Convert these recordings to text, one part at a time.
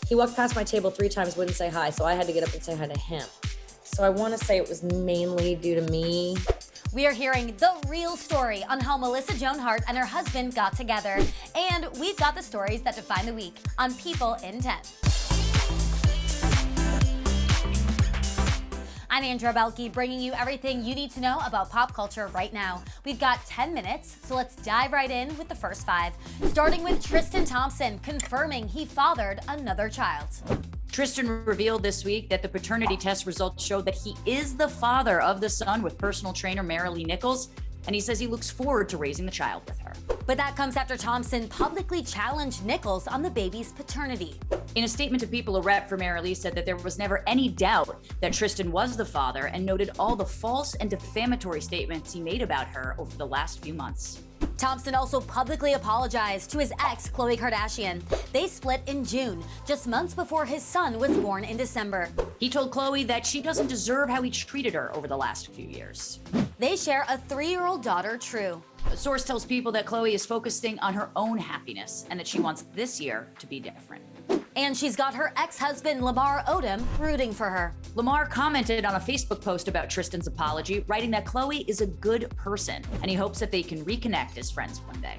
He walked past my table 3 times, wouldn't say hi, so I had to get up and say hi to him. So I want to say it was mainly due to me. We are hearing the real story on how Melissa Joan Hart and her husband got together. And we've got the stories that define the week on People in 10. I'm Andrea Belke, bringing you everything you need to know about pop culture right now. We've got 10 minutes, so let's dive right in with the first 5. Starting with Tristan Thompson confirming he fathered another child. Tristan revealed this week that the paternity test results showed that he is the father of the son with personal trainer Marilee Nichols, and he says he looks forward to raising the child with her. But that comes after Thompson publicly challenged Nichols on the baby's paternity. In a statement to People, a rep for Marilee said that there was never any doubt that Tristan was the father and noted all the false and defamatory statements he made about her over the last few months. Thompson also publicly apologized to his ex, Khloe Kardashian. They split in June, just months before his son was born in December. He told Khloe that she doesn't deserve how he treated her over the last few years. They share a 3-year-old daughter, True. A source tells People that Khloe is focusing on her own happiness and that she wants this year to be different. And she's got her ex-husband, Lamar Odom, rooting for her. Lamar commented on a Facebook post about Tristan's apology, writing that Khloe is a good person, and he hopes that they can reconnect as friends one day.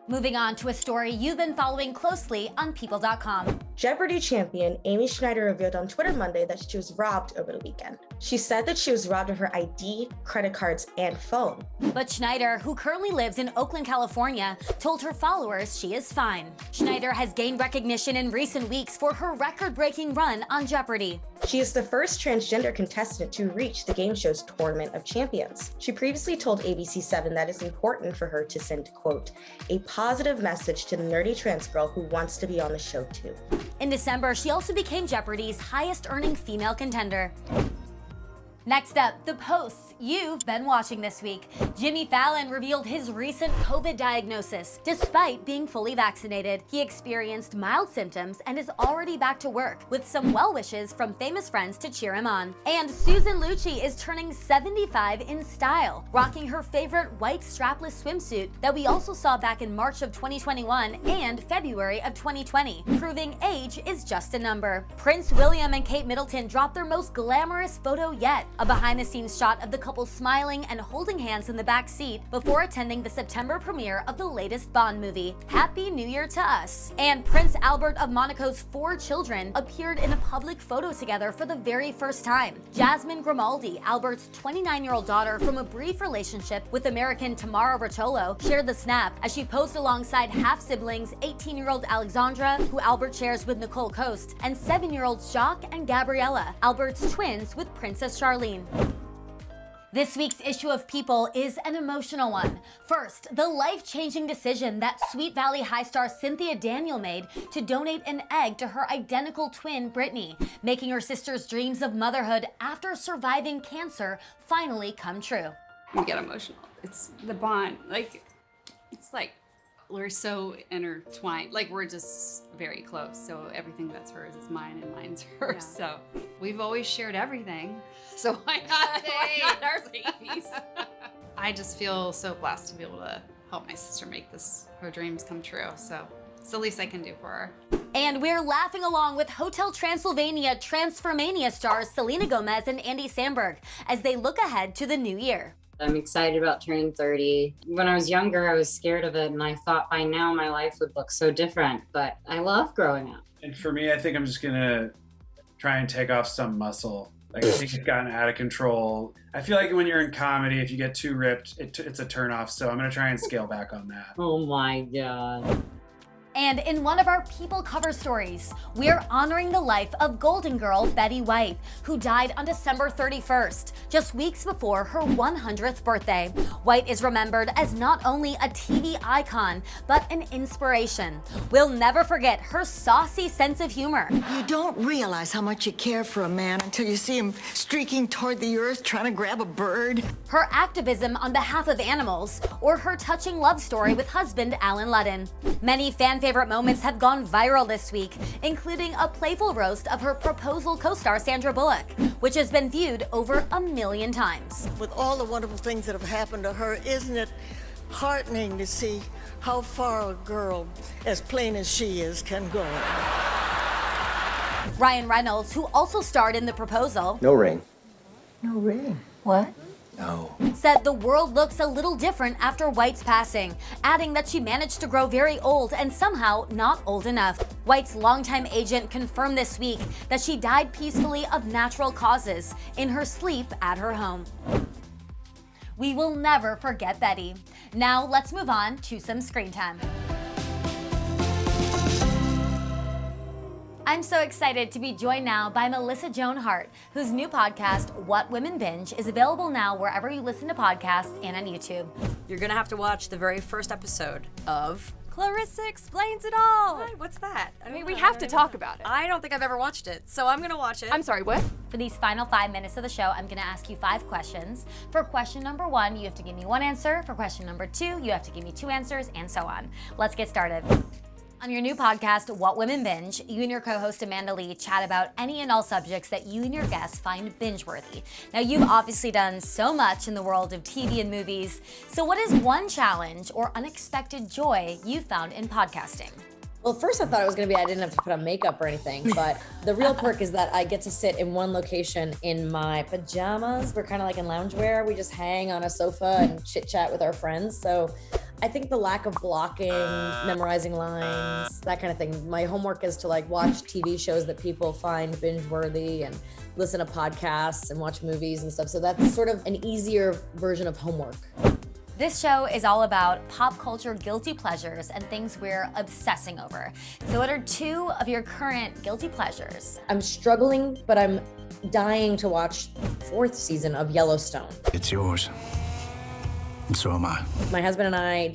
Moving on to a story you've been following closely on People.com. Jeopardy champion Amy Schneider revealed on Twitter Monday that she was robbed over the weekend. She said that she was robbed of her ID, credit cards, and phone. But Schneider, who currently lives in Oakland, California, told her followers she is fine. Schneider has gained recognition in recent weeks for her record-breaking run on Jeopardy. She is the first transgender contestant to reach the game show's Tournament of Champions. She previously told ABC7 that it's important for her to send, quote, a positive message to the nerdy trans girl who wants to be on the show too. In December, she also became Jeopardy's highest-earning female contender. Next up, the posts you've been watching this week. Jimmy Fallon revealed his recent COVID diagnosis. Despite being fully vaccinated, he experienced mild symptoms and is already back to work, with some well wishes from famous friends to cheer him on. And Susan Lucci is turning 75 in style, rocking her favorite white strapless swimsuit that we also saw back in March of 2021 and February of 2020, proving age is just a number. Prince William and Kate Middleton dropped their most glamorous photo yet, a behind-the-scenes shot of the couple smiling and holding hands in the back seat before attending the September premiere of the latest Bond movie. Happy New Year to us! And Prince Albert of Monaco's 4 children appeared in a public photo together for the very first time. Jasmine Grimaldi, Albert's 29-year-old daughter from a brief relationship with American Tamara Rotolo, shared the snap as she posed alongside half-siblings 18-year-old Alexandra, who Albert shares with Nicole Coast, and 7-year-olds Jacques and Gabriella, Albert's twins with Princess Charlene. This week's issue of People is an emotional one. First, the life-changing decision that Sweet Valley High star Cynthia Daniel made to donate an egg to her identical twin, Brittany, making her sister's dreams of motherhood after surviving cancer finally come true. We get emotional. It's the bond. It's like we're so intertwined. We're just very close. So everything that's hers is mine and mine's hers. Yeah. So we've always shared everything. So why not our babies? I just feel so blessed to be able to help my sister make her dreams come true. So it's the least I can do for her. And we're laughing along with Hotel Transylvania Transformania stars Selena Gomez and Andy Samberg as they look ahead to the new year. I'm excited about turning 30. When I was younger, I was scared of it, and I thought by now my life would look so different, but I love growing up. And for me, I think I'm just gonna try and take off some muscle. I think it's gotten out of control. I feel like when you're in comedy, if you get too ripped, it's a turnoff, so I'm gonna try and scale back on that. Oh my God. And in one of our People cover stories, we're honoring the life of Golden Girl Betty White, who died on December 31st, just weeks before her 100th birthday. White is remembered as not only a TV icon, but an inspiration. We'll never forget her saucy sense of humor. You don't realize how much you care for a man until you see him streaking toward the earth trying to grab a bird. Her activism on behalf of animals, or her touching love story with husband Alan Ludden. Many fan-favorite moments have gone viral this week, including a playful roast of her proposal co-star Sandra Bullock, which has been viewed over 1 million times. With all the wonderful things that have happened to her, isn't it heartening to see how far a girl as plain as she is can go? Ryan Reynolds, who also starred in The Proposal, No ring. No ring. What? No. said the world looks a little different after White's passing, adding that she managed to grow very old and somehow not old enough. White's longtime agent confirmed this week that she died peacefully of natural causes in her sleep at her home. We will never forget Betty. Now let's move on to some screen time. I'm so excited to be joined now by Melissa Joan Hart, whose new podcast, What Women Binge, is available now wherever you listen to podcasts and on YouTube. You're gonna have to watch the very first episode of Clarissa Explains It All. What's that? I mean, we have to talk about it. I don't think I've ever watched it, so I'm gonna watch it. I'm sorry, what? For these final 5 minutes of the show, I'm gonna ask you 5 questions. For question number 1, you have to give me 1 answer. For question number 2, you have to give me 2 answers, and so on. Let's get started. On your new podcast, What Women Binge, you and your co-host Amanda Lee chat about any and all subjects that you and your guests find binge-worthy. Now, you've obviously done so much in the world of TV and movies, so what is one challenge or unexpected joy you found in podcasting? Well, first I thought it was gonna be I didn't have to put on makeup or anything, but the real perk is that I get to sit in one location in my pajamas. We're kind of like in loungewear. We just hang on a sofa and chit chat with our friends. So I think the lack of blocking, memorizing lines, that kind of thing. My homework is to like watch TV shows that people find binge worthy and listen to podcasts and watch movies and stuff. So that's sort of an easier version of homework. This show is all about pop culture guilty pleasures and things we're obsessing over. So what are 2 of your current guilty pleasures? I'm struggling, but I'm dying to watch 4th season of Yellowstone. It's yours. And so am I. My husband and I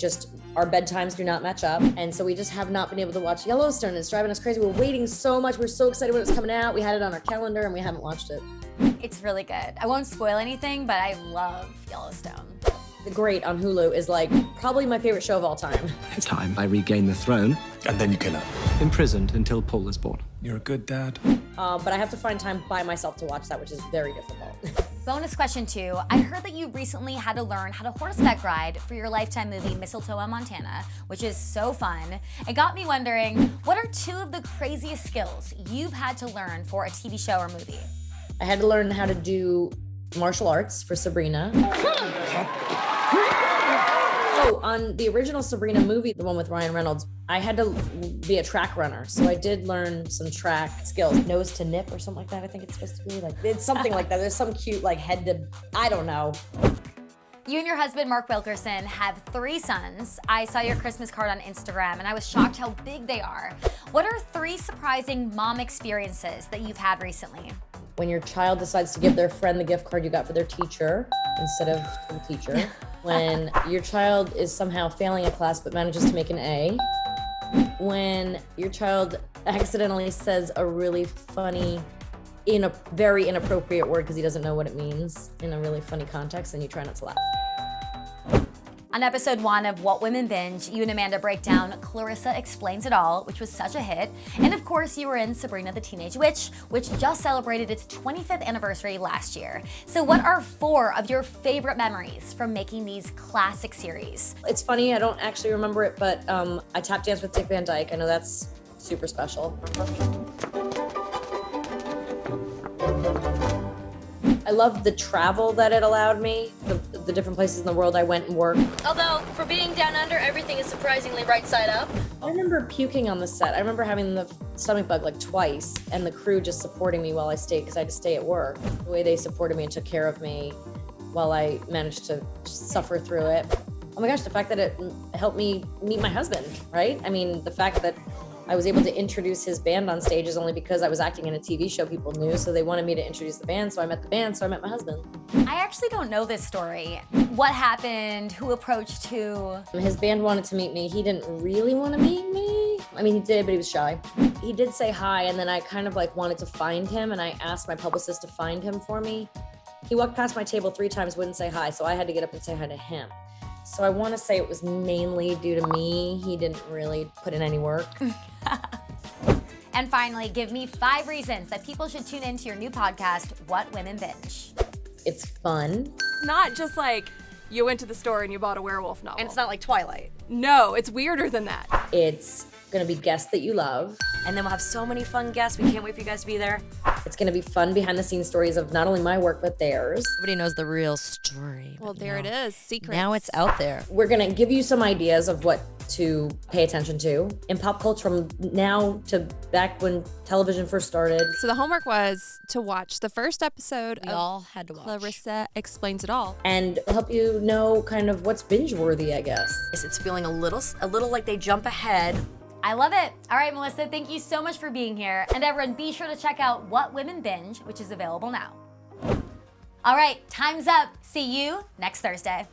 our bedtimes do not match up. And so we just have not been able to watch Yellowstone. It's driving us crazy. We're waiting so much. We're so excited when it was coming out. We had it on our calendar and we haven't watched it. It's really good. I won't spoil anything, but I love Yellowstone. The Great on Hulu is like probably my favorite show of all time. It's time I regain the throne. And then you kill her. Imprisoned until Paul is born. You're a good dad. But I have to find time by myself to watch that, which is very difficult. Bonus question 2. I heard that you recently had to learn how to horseback ride for your Lifetime movie Mistletoe on Montana, which is so fun. It got me wondering, what are 2 of the craziest skills you've had to learn for a TV show or movie? I had to learn how to do martial arts for Sabrina. Oh, on the original Sabrina movie, the one with Ryan Reynolds, I had to be a track runner. So I did learn some track skills. Nose to nip or something like that, I think it's supposed to be. Like, it's something like that. There's some cute, like, head to, I don't know. You and your husband, Mark Wilkerson, have 3 sons. I saw your Christmas card on Instagram, and I was shocked how big they are. What are 3 surprising mom experiences that you've had recently? When your child decides to give their friend the gift card you got for their teacher instead of for the teacher. When your child is somehow failing a class but manages to make an A. When your child accidentally says a really funny, very inappropriate word because he doesn't know what it means in a really funny context and you try not to laugh. On episode 1 of What Women Binge, you and Amanda break down Clarissa Explains It All, which was such a hit. And of course, you were in Sabrina the Teenage Witch, which just celebrated its 25th anniversary last year. So what are 4 of your favorite memories from making these classic series? It's funny, I don't actually remember it, but I tap danced with Dick Van Dyke. I know that's super special. I love the travel that it allowed me, the different places in the world I went and worked. Although, for being down under, everything is surprisingly right side up. I remember puking on the set. I remember having the stomach bug like twice, and the crew just supporting me while I stayed, because I had to stay at work. The way they supported me and took care of me while I managed to suffer through it. Oh my gosh, the fact that it helped me meet my husband, right? I mean, the fact that I was able to introduce his band on stage is only because I was acting in a TV show people knew, so they wanted me to introduce the band, so I met the band, so I met my husband. I actually don't know this story. What happened? Who approached who? His band wanted to meet me. He didn't really want to meet me. I mean, he did, but he was shy. He did say hi, and then I kind of like wanted to find him, and I asked my publicist to find him for me. He walked past my table 3 times, wouldn't say hi, so I had to get up and say hi to him. So I want to say it was mainly due to me. He didn't really put in any work. And finally, give me 5 reasons that people should tune into your new podcast, What Women Binge. It's fun. Not just like you went to the store and you bought a werewolf novel. And it's not like Twilight. No, it's weirder than that. It's gonna be guests that you love. And then we'll have so many fun guests. We can't wait for you guys to be there. It's going to be fun behind the scenes stories of not only my work, but theirs. Nobody knows the real story. Well, there it is. Secrets. Now it's out there. We're going to give you some ideas of what to pay attention to in pop culture from now to back when television first started. So the homework was to watch the first episode We of all had to watch. Clarissa Explains It All. And help you know kind of what's binge worthy, I guess. It's feeling a little like they jump ahead. I love it. All right, Melissa, thank you so much for being here. And everyone, be sure to check out What Women Binge, which is available now. All right, time's up. See you next Thursday.